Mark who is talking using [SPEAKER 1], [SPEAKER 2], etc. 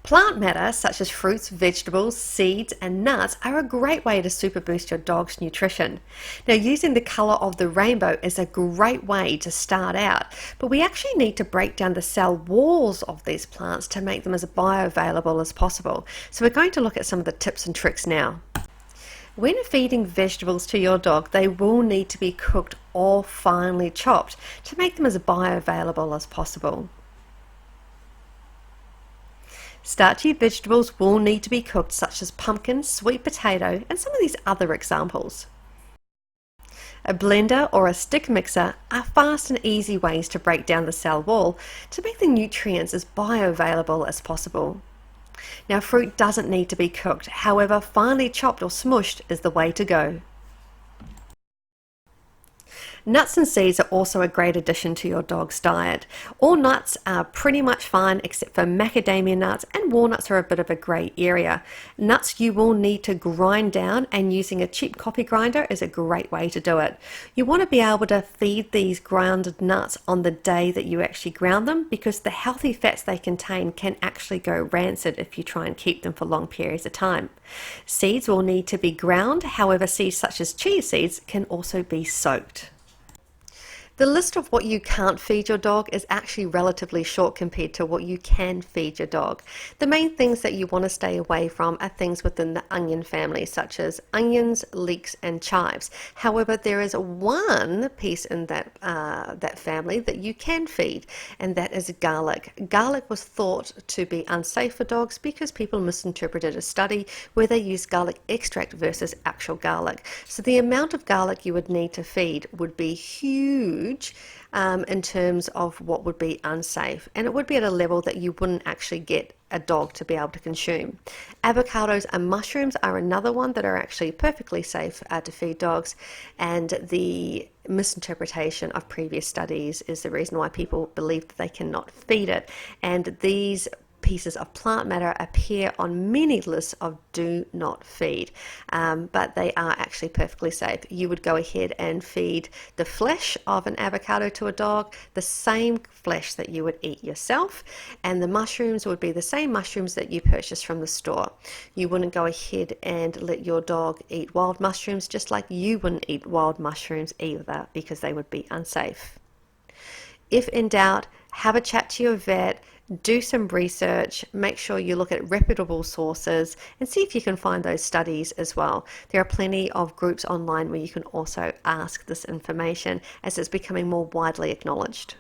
[SPEAKER 1] Plant matter, such as fruits, vegetables, seeds, and nuts, are a great way to super boost your dog's nutrition. Now, using the colour of the rainbow is a great way to start out, but we actually need to break down the cell walls of these plants to make them as bioavailable as possible. So we're going to look at some of the tips and tricks now. When feeding vegetables to your dog, they will need to be cooked or finely chopped to make them as bioavailable as possible. Starchy vegetables will need to be cooked, such as pumpkin, sweet potato, and some of these other examples. A blender or a stick mixer are fast and easy ways to break down the cell wall to make the nutrients as bioavailable as possible. Now, fruit doesn't need to be cooked, however, finely chopped or smushed is the way to go. Nuts and seeds are also a great addition to your dog's diet. All nuts are pretty much fine except for macadamia nuts, and walnuts are a bit of a grey area. Nuts you will need to grind down, and using a cheap coffee grinder is a great way to do it. You want to be able to feed these grounded nuts on the day that you actually ground them, because the healthy fats they contain can actually go rancid if you try and keep them for long periods of time. Seeds will need to be ground, however seeds such as chia seeds can also be soaked. The list of what you can't feed your dog is actually relatively short compared to what you can feed your dog. The main things that you want to stay away from are things within the onion family, such as onions, leeks, and chives. However, there is one piece in that family that you can feed, and that is garlic. Garlic was thought to be unsafe for dogs because people misinterpreted a study where they used garlic extract versus actual garlic. So the amount of garlic you would need to feed would be huge in terms of what would be unsafe, and it would be at a level that you wouldn't actually get a dog to be able to consume. Avocados and mushrooms are another one that are actually perfectly safe to feed dogs, and the misinterpretation of previous studies is the reason why people believe that they cannot feed it, and these pieces of plant matter appear on many lists of do not feed, but they are actually perfectly safe. You would go ahead and feed the flesh of an avocado to a dog, the same flesh that you would eat yourself, and the mushrooms would be the same mushrooms that you purchase from the store. You wouldn't go ahead and let your dog eat wild mushrooms, just like you wouldn't eat wild mushrooms either, because they would be unsafe. If in doubt, have a chat to your vet, do some research, make sure you look at reputable sources and see if you can find those studies as well. There are plenty of groups online where you can also ask this information, as it's becoming more widely acknowledged.